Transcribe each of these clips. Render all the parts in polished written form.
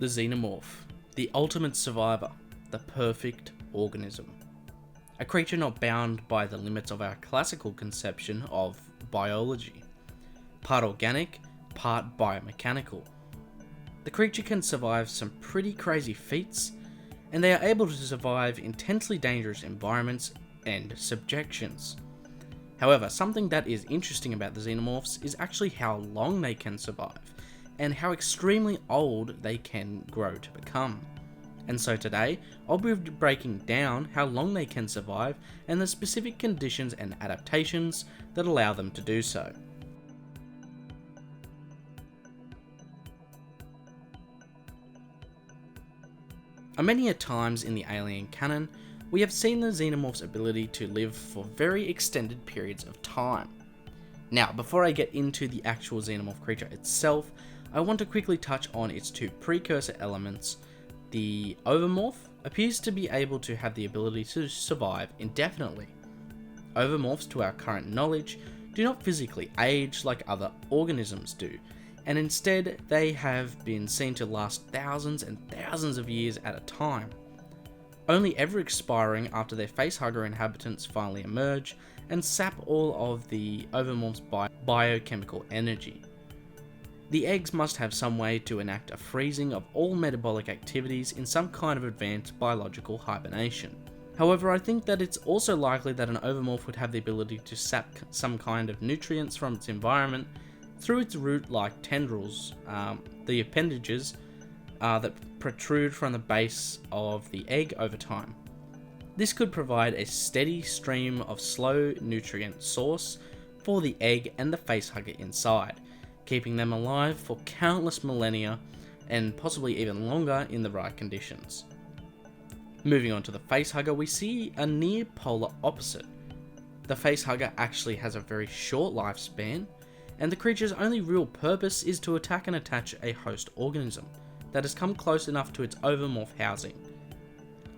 The Xenomorph, the ultimate survivor, the perfect organism. A creature not bound by the limits of our classical conception of biology. Part organic, part biomechanical. The creature can survive some pretty crazy feats, and they are able to survive intensely dangerous environments and subjections. However, something that is interesting about the Xenomorphs is actually how long they can survive, and how extremely old they can grow to become. And so today, I'll be breaking down how long they can survive and the specific conditions and adaptations that allow them to do so. Many a times in the Alien canon, we have seen the Xenomorph's ability to live for very extended periods of time. Now, before I get into the actual Xenomorph creature itself, I want to quickly touch on its two precursor elements. The Ovomorph appears to be able to have the ability to survive indefinitely. Ovomorphs, to our current knowledge, do not physically age like other organisms do, and instead they have been seen to last thousands and thousands of years at a time, only ever expiring after their facehugger inhabitants finally emerge and sap all of the Ovomorph's biochemical energy. The eggs must have some way to enact a freezing of all metabolic activities in some kind of advanced biological hibernation. However, I think that it's also likely that an Ovomorph would have the ability to sap some kind of nutrients from its environment through its root-like tendrils, the appendages that protrude from the base of the egg over time. This could provide a steady stream of slow nutrient source for the egg and the facehugger inside, keeping them alive for countless millennia and possibly even longer in the right conditions. Moving on to the facehugger, we see a near polar opposite. The facehugger actually has a very short lifespan, and the creature's only real purpose is to attack and attach a host organism that has come close enough to its Ovomorph housing.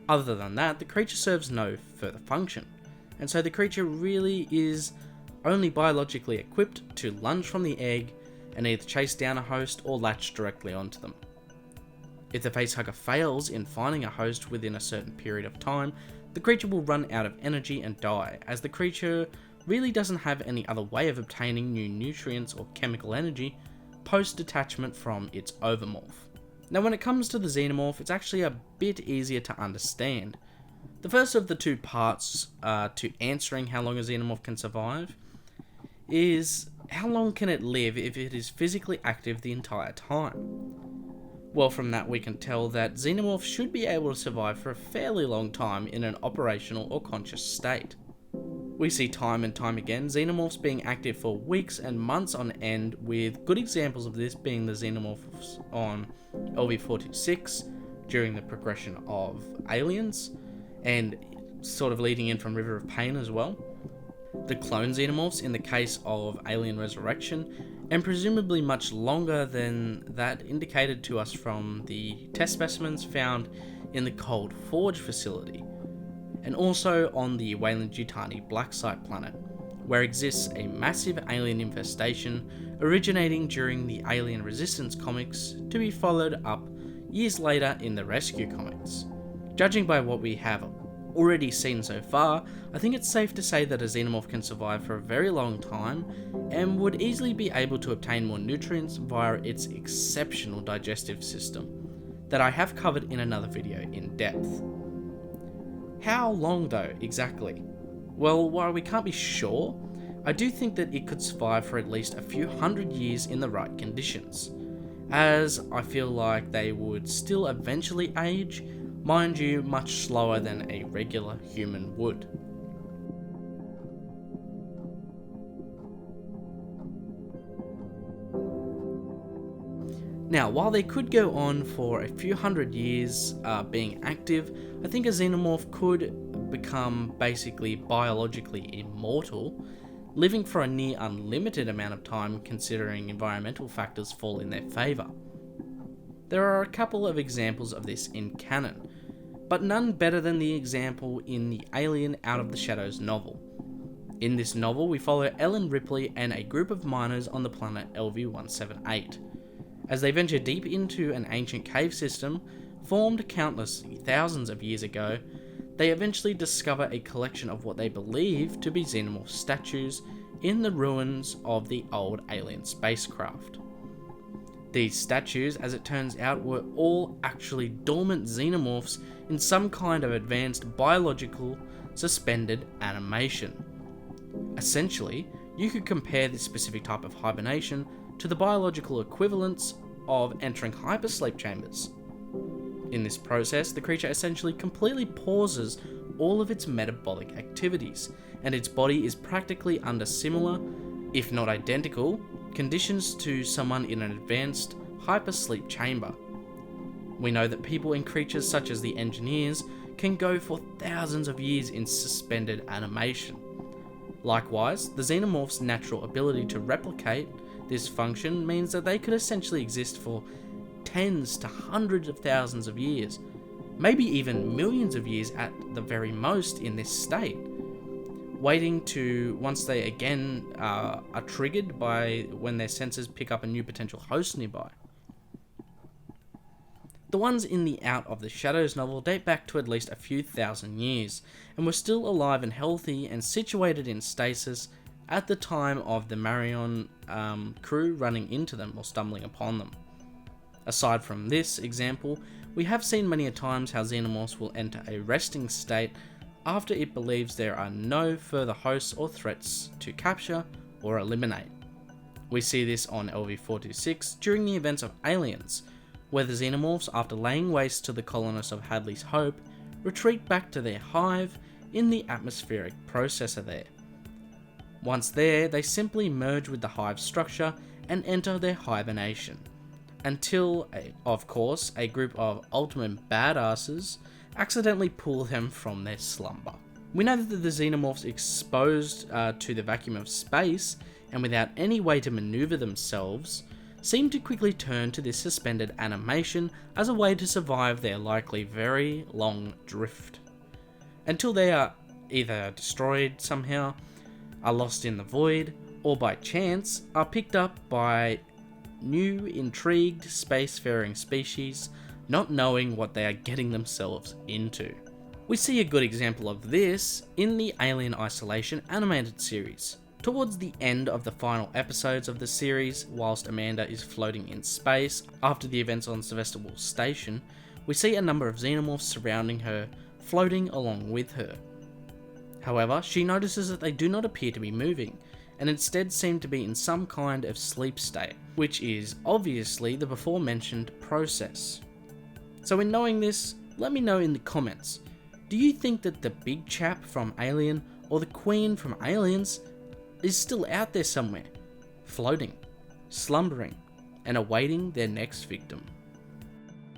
Other than that, the creature serves no further function, and so the creature really is only biologically equipped to lunge from the egg and either chase down a host or latch directly onto them. If the facehugger fails in finding a host within a certain period of time, the creature will run out of energy and die, as the creature really doesn't have any other way of obtaining new nutrients or chemical energy post-detachment from its Ovomorph. Now, when it comes to the Xenomorph, it's actually a bit easier to understand. The first of the two parts to answering how long a Xenomorph can survive is how long can it live if it is physically active the entire time? Well, from that we can tell that Xenomorphs should be able to survive for a fairly long time in an operational or conscious state. We see time and time again Xenomorphs being active for weeks and months on end, with good examples of this being the Xenomorphs on LV-46 during the progression of Aliens, and sort of leading in from River of Pain as well. The clone Xenomorphs in the case of Alien Resurrection, and presumably much longer than that indicated to us from the test specimens found in the Cold Forge facility, and also on the Weyland-Yutani Black Site planet, where exists a massive alien infestation originating during the Alien Resistance comics, to be followed up years later in the Rescue comics. Judging by what we have already seen so far, I think it's safe to say that a Xenomorph can survive for a very long time and would easily be able to obtain more nutrients via its exceptional digestive system that I have covered in another video in depth. How long though, exactly? Well, while we can't be sure, I do think that it could survive for at least a few hundred years in the right conditions, as I feel like they would still eventually age, mind you, much slower than a regular human would. Now, while they could go on for a few hundred years being active, I think a Xenomorph could become basically biologically immortal, living for a near unlimited amount of time considering environmental factors fall in their favour. There are a couple of examples of this in canon, but none better than the example in the Alien Out of the Shadows novel. In this novel, we follow Ellen Ripley and a group of miners on the planet LV-178. As they venture deep into an ancient cave system, formed countless thousands of years ago, they eventually discover a collection of what they believe to be Xenomorph statues in the ruins of the old alien spacecraft. These statues, as it turns out, were all actually dormant Xenomorphs in some kind of advanced biological suspended animation. Essentially, you could compare this specific type of hibernation to the biological equivalents of entering hypersleep chambers. In this process, the creature essentially completely pauses all of its metabolic activities, and its body is practically under similar, if not identical, conditions to someone in an advanced hypersleep chamber. We know that people and creatures such as the engineers can go for thousands of years in suspended animation. Likewise, the Xenomorph's natural ability to replicate this function means that they could essentially exist for tens to hundreds of thousands of years, maybe even millions of years at the very most in this state, waiting to once they again are triggered by when their senses pick up a new potential host nearby. The ones in the Out of the Shadows novel date back to at least a few thousand years, and were still alive and healthy and situated in stasis at the time of the Marion crew running into them or stumbling upon them. Aside from this example, we have seen many a times how Xenomorphs will enter a resting state after it believes there are no further hosts or threats to capture or eliminate. We see this on LV-426 during the events of Aliens, where the Xenomorphs, after laying waste to the colonists of Hadley's Hope, retreat back to their hive in the atmospheric processor there. Once there, they simply merge with the hive structure and enter their hibernation, until, of course, a group of ultimate badasses accidentally pull them from their slumber. We know that the Xenomorphs exposed to the vacuum of space, and without any way to maneuver themselves, seem to quickly turn to this suspended animation as a way to survive their likely very long drift, until they are either destroyed somehow, are lost in the void, or by chance are picked up by new intrigued spacefaring species, not knowing what they are getting themselves into. We see a good example of this in the Alien Isolation animated series. Towards the end of the final episodes of the series, whilst Amanda is floating in space after the events on Sevastopol Station, we see a number of Xenomorphs surrounding her, floating along with her. However, she notices that they do not appear to be moving, and instead seem to be in some kind of sleep state, which is obviously the before mentioned process. So in knowing this, let me know in the comments, do you think that the big chap from Alien or the Queen from Aliens is still out there somewhere, floating, slumbering, and awaiting their next victim?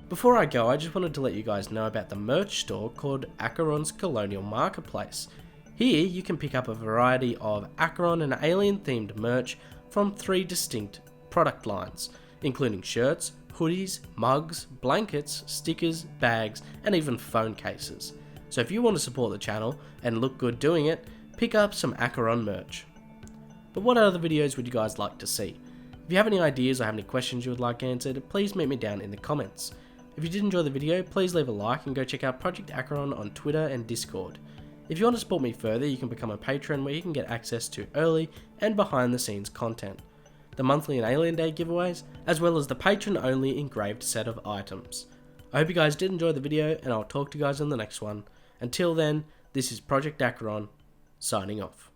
Before I go, I just wanted to let you guys know about the merch store called ACHERON's Colonial Marketplace. Here you can pick up a variety of ACHERON and Alien themed merch from 3 distinct product lines, including shirts, hoodies, mugs, blankets, stickers, bags, and even phone cases. So if you want to support the channel and look good doing it, pick up some ACHERON merch. But what other videos would you guys like to see? If you have any ideas or have any questions you would like answered, please meet me down in the comments. If you did enjoy the video, please leave a like and go check out Project ACHERON on Twitter and Discord. If you want to support me further, you can become a patron where you can get access to early and behind the scenes content, the monthly and Alien Day giveaways, as well as the patron only engraved set of items. I hope you guys did enjoy the video, and I'll talk to you guys in the next one. Until then, this is Project ACHERON, signing off.